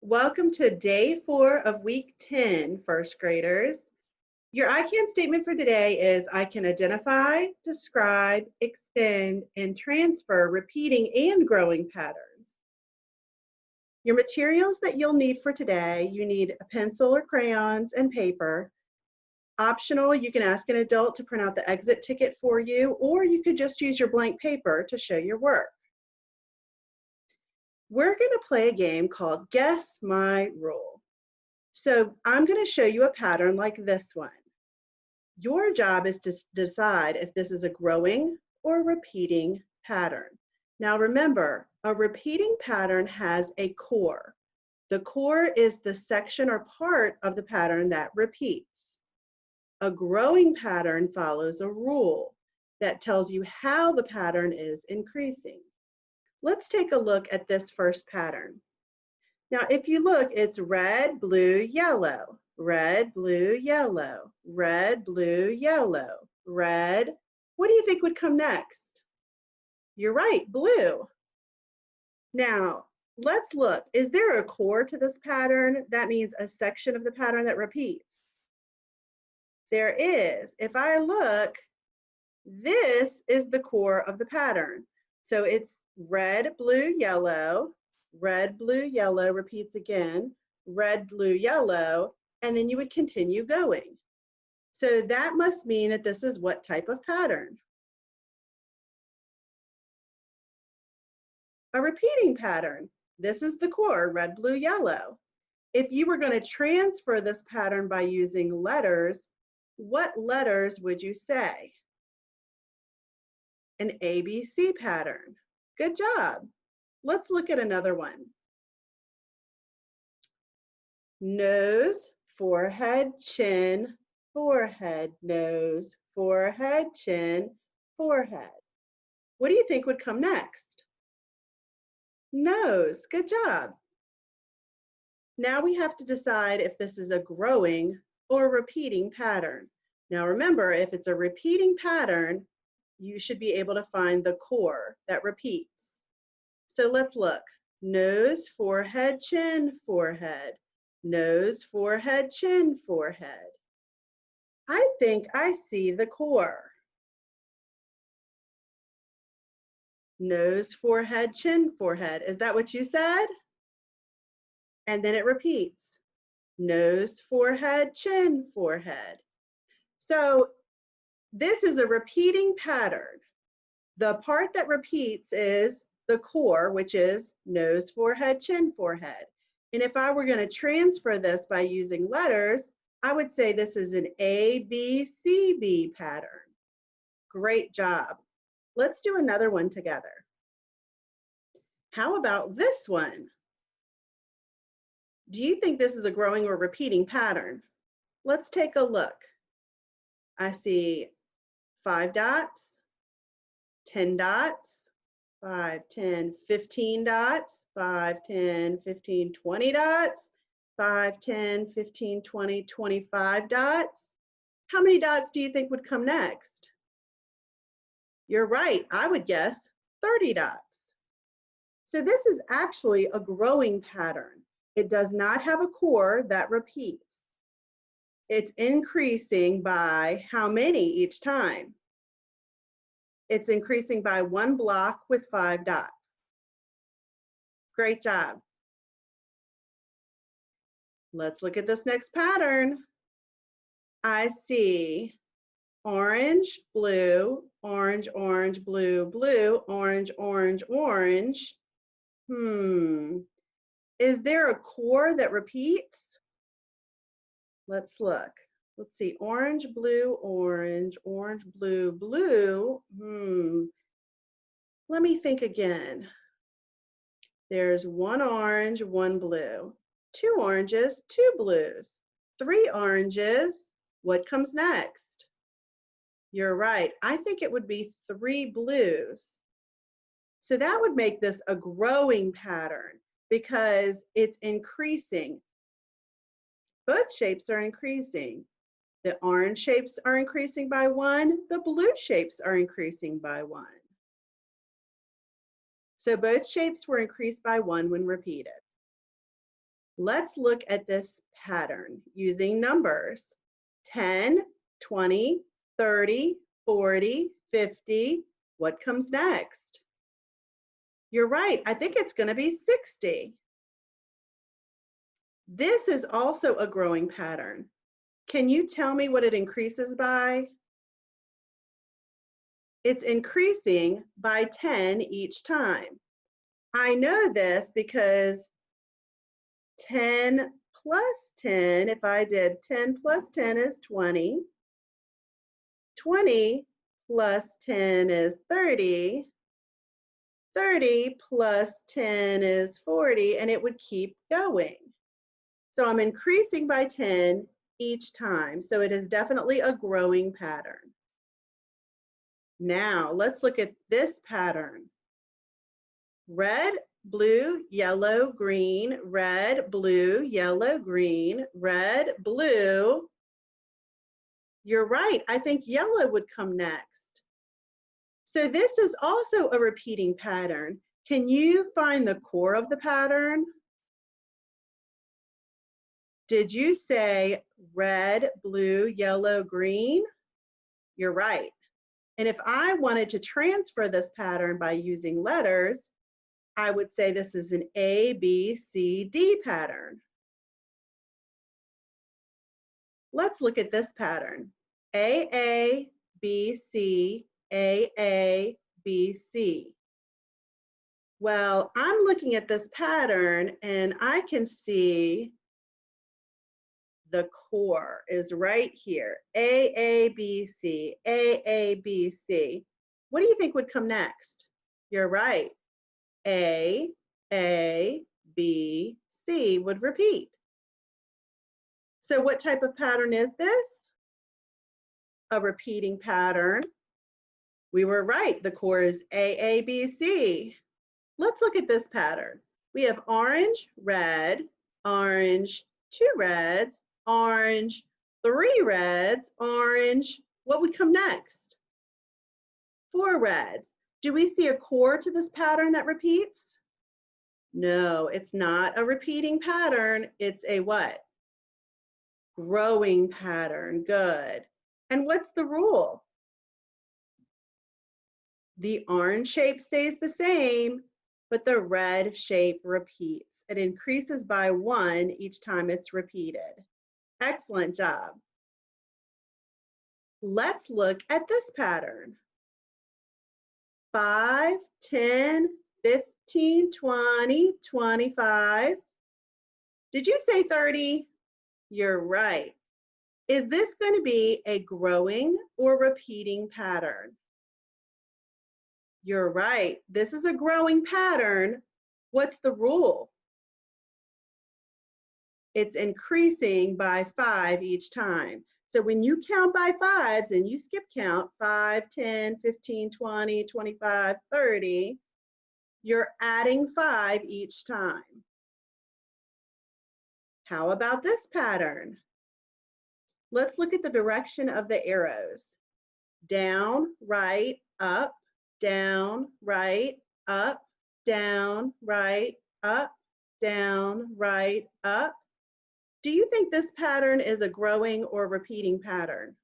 Welcome to day 4 of week 10, first graders. Your I can statement for today is I can identify, describe, extend, and transfer repeating and growing patterns. Your materials that you'll need for today, you need a pencil or crayons and paper. Optional, you can ask an adult to print out the exit ticket for you, or you could just use your blank paper to show your work. We're going to play a game called Guess My Rule. So I'm going to show you a pattern like this one. Your job is to decide if this is a growing or repeating pattern. Now remember, a repeating pattern has a core. The core is the section or part of the pattern that repeats. A growing pattern follows a rule that tells you how the pattern is increasing. Let's take a look at this first pattern. Now, if you look, it's red, blue, yellow, red, blue, yellow, red, blue, yellow, red. What do you think would come next? You're right, blue. Now, let's look. Is there a core to this pattern? That means a section of the pattern that repeats. There is. If I look, this is the core of the pattern. So it's red, blue, yellow, red, blue, yellow repeats again, red, blue, yellow, and then you would continue going. So that must mean that this is what type of pattern? A repeating pattern. This is the core, red, blue, yellow. If you were going to transfer this pattern by using letters, what letters would you say? An ABC pattern. Good job. Let's look at another one. Nose, forehead, chin, forehead, nose, forehead, chin, forehead. What do you think would come next? Nose. Good job. Now we have to decide if this is a growing or repeating pattern. Now remember, if it's a repeating pattern, you should be able to find the core that repeats. So let's look. Nose, forehead, chin, forehead. Nose, forehead, chin, forehead. I think I see the core. Nose, forehead, chin, forehead. Is that what you said? And then it repeats. Nose, forehead, chin, forehead. So this is a repeating pattern. The part that repeats is the core, which is nose, forehead, chin, forehead. And if I were going to transfer this by using letters, I would say this is an ABCB pattern. Great job. Let's do another one together. How about this one? Do you think this is a growing or repeating pattern? Let's take a look. I see 5 dots, 10 dots, 5, 10, 15 dots, 5, 10, 15, 20 dots, 5, 10, 15, 20, 25 dots. How many dots do you think would come next? You're right, I would guess 30 dots. So this is actually a growing pattern. It does not have a core that repeats. It's increasing by how many each time? It's increasing by 1 block with 5 dots. Great job. Let's look at this next pattern. I see orange, blue, orange, orange, blue, blue, orange, orange, orange. Is there a core that repeats? Let's look. Let's see, orange, blue, orange, orange, blue, blue. Let me think again. There's 1 orange, 1 blue, 2 oranges, 2 blues, 3 oranges. What comes next? You're right. I think it would be 3 blues. So that would make this a growing pattern because it's increasing. Both shapes are increasing. The orange shapes are increasing by 1. The blue shapes are increasing by 1. So both shapes were increased by 1 when repeated. Let's look at this pattern using numbers. 10, 20, 30, 40, 50. What comes next? You're right, I think it's going to be 60. This is also a growing pattern. Can you tell me what it increases by? It's increasing by 10 each time. I know this because 10 plus 10, if I did 10 plus 10 is 20. 20 plus 10 is 30. 30 plus 10 is 40, and it would keep going. So I'm increasing by 10 each time. So it is definitely a growing pattern. Now let's look at this pattern. Red, blue, yellow, green, red, blue, yellow, green, red, blue. You're right, I think yellow would come next. So this is also a repeating pattern. Can you find the core of the pattern? Did you say red, blue, yellow, green? You're right. And if I wanted to transfer this pattern by using letters, I would say this is an A, B, C, D pattern. Let's look at this pattern. A, B, C, A, B, C. Well, I'm looking at this pattern and I can see the core is right here. A, B, C, A, B, C. What do you think would come next? You're right. A, B, C would repeat. So what type of pattern is this? A repeating pattern. We were right. The core is A, B, C. Let's look at this pattern. We have orange, red, orange, 2 reds, orange, 3 reds, orange. What would come next? 4 reds. Do we see a core to this pattern that repeats? No, it's not a repeating pattern. It's a what? Growing pattern. Good. And what's the rule? The orange shape stays the same, but the red shape repeats. It increases by 1 each time it's repeated. Excellent job. Let's look at this pattern. 5, 10, 15, 20, 25. Did you say 30? You're right. Is this going to be a growing or repeating pattern? You're right. This is a growing pattern. What's the rule? It's increasing by 5 each time. So when you count by 5s and you skip count 5, 10, 15, 20, 25, 30, you're adding 5 each time. How about this pattern? Let's look at the direction of the arrows. Down, right, up, down, right, up, down, right, up, down, right, up. Do you think this pattern is a growing or repeating pattern?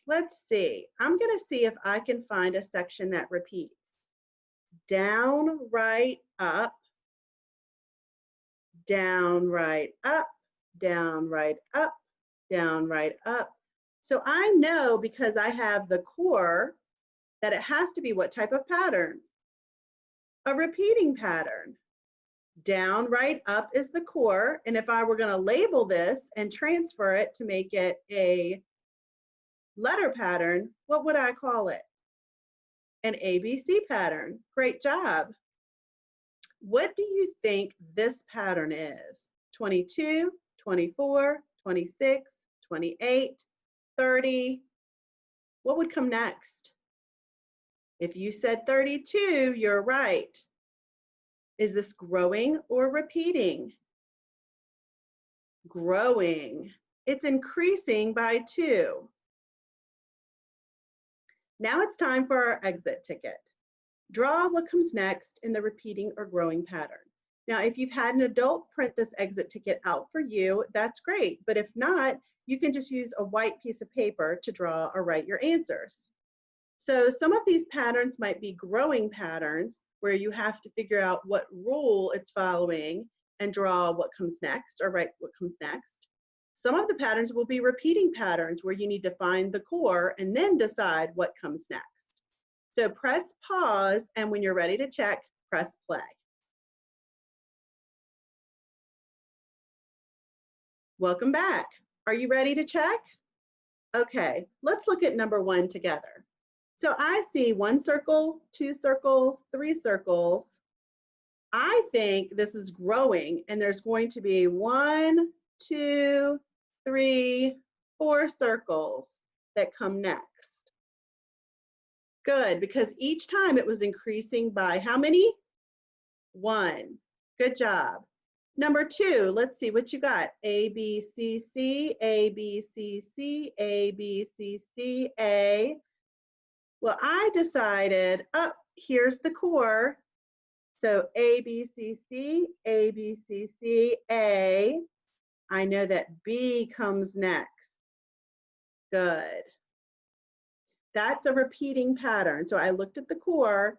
Let's see. I'm going to see if I can find a section that repeats. Down, right, up, down, right, up, down, right, up, down, right, up. So I know because I have the core that it has to be what type of pattern? A repeating pattern. Down, right, up is the core. And if I were going to label this and transfer it to make it a letter pattern, what would I call it? An ABC pattern. Great job. What do you think this pattern is? 22, 24, 26, 28, 30. What would come next? If you said 32, you're right. Is this growing or repeating? Growing. It's increasing by 2. Now it's time for our exit ticket. Draw what comes next in the repeating or growing pattern. Now, if you've had an adult print this exit ticket out for you, that's great. But if not, you can just use a white piece of paper to draw or write your answers. So some of these patterns might be growing patterns where you have to figure out what rule it's following and draw what comes next or write what comes next. Some of the patterns will be repeating patterns where you need to find the core and then decide what comes next. So press pause, and when you're ready to check, press play. Welcome back. Are you ready to check? Okay, let's look at number 1 together. So I see 1 circle, 2 circles, 3 circles. I think this is growing, and there's going to be 1, 2, 3, 4 circles that come next. Good, because each time it was increasing by how many? 1. Good job. Number 2, let's see what you got. A, B, C, C, A, B, C, C, A, B, C, C, A. Well, I decided, oh, here's the core. So A, B, C, C, A, B, C, C, A. I know that B comes next. Good. That's a repeating pattern. So I looked at the core,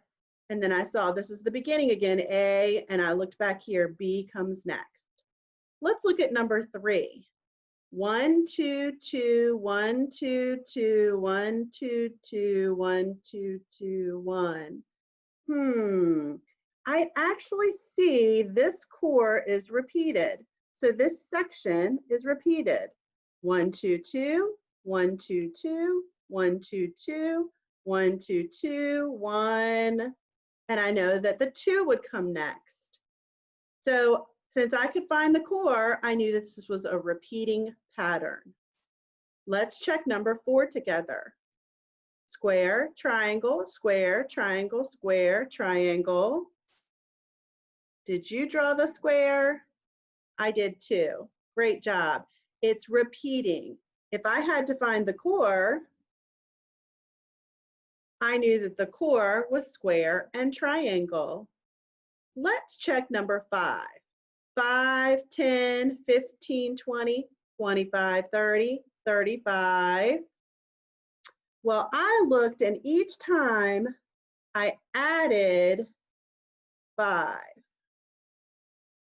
and then I saw this is the beginning again, A, and I looked back here, B comes next. Let's look at number 3. 1, 2, 2, 1, 2, 2, 1, 2, 2, 1, 2, 2, 1. I actually see this core is repeated. So this section is repeated. 1, 2, 2, 1, 2, 2, 1, 2, 2, 1, 2, 2, 1. And I know that the 2 would come next. So since I could find the core, I knew that this was a repeating pattern. Let's check number 4 together. Square, triangle, square, triangle, square, triangle. Did you draw the square? I did too. Great job. It's repeating. If I had to find the core, I knew that the core was square and triangle. Let's check number 5. 5, 10, 15, 20, 25, 30, 35. Well, I looked, and each time I added 5.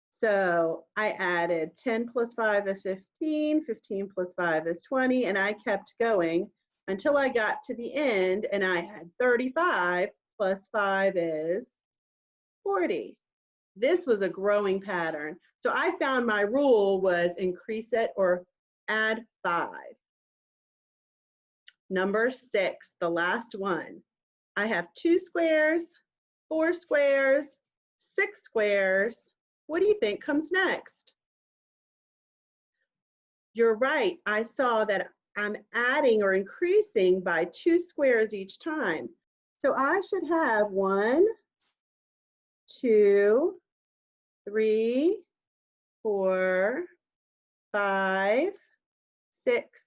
So I added 10 plus 5 is 15, 15 plus 5 is 20, and I kept going until I got to the end, and I had 35 plus 5 is 40. This was a growing pattern. So I found my rule was increase it or add 5. Number 6, the last one. I have 2 squares, 4 squares, 6 squares. What do you think comes next? You're right. I saw that I'm adding or increasing by 2 squares each time. So I should have 1, 2, 3, 4, 5, 6,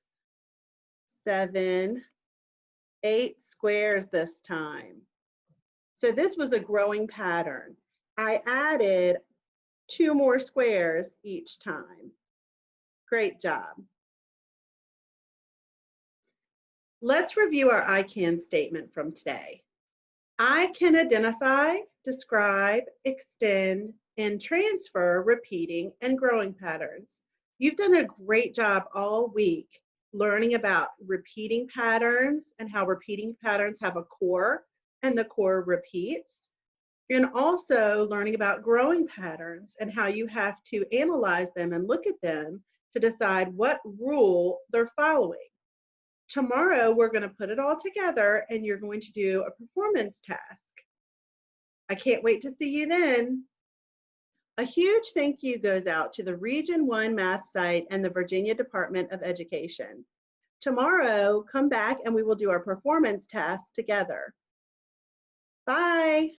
7, 8 squares this time. So this was a growing pattern. I added 2 more squares each time. Great job. Let's review our I can statement from today. I can identify, describe, extend, and transfer repeating and growing patterns. You've done a great job all week learning about repeating patterns and how repeating patterns have a core and the core repeats, and also learning about growing patterns and how you have to analyze them and look at them to decide what rule they're following. Tomorrow, we're going to put it all together and you're going to do a performance task. I can't wait to see you then. A huge thank you goes out to the Region 1 Math site and the Virginia Department of Education. Tomorrow, come back and we will do our performance task together. Bye.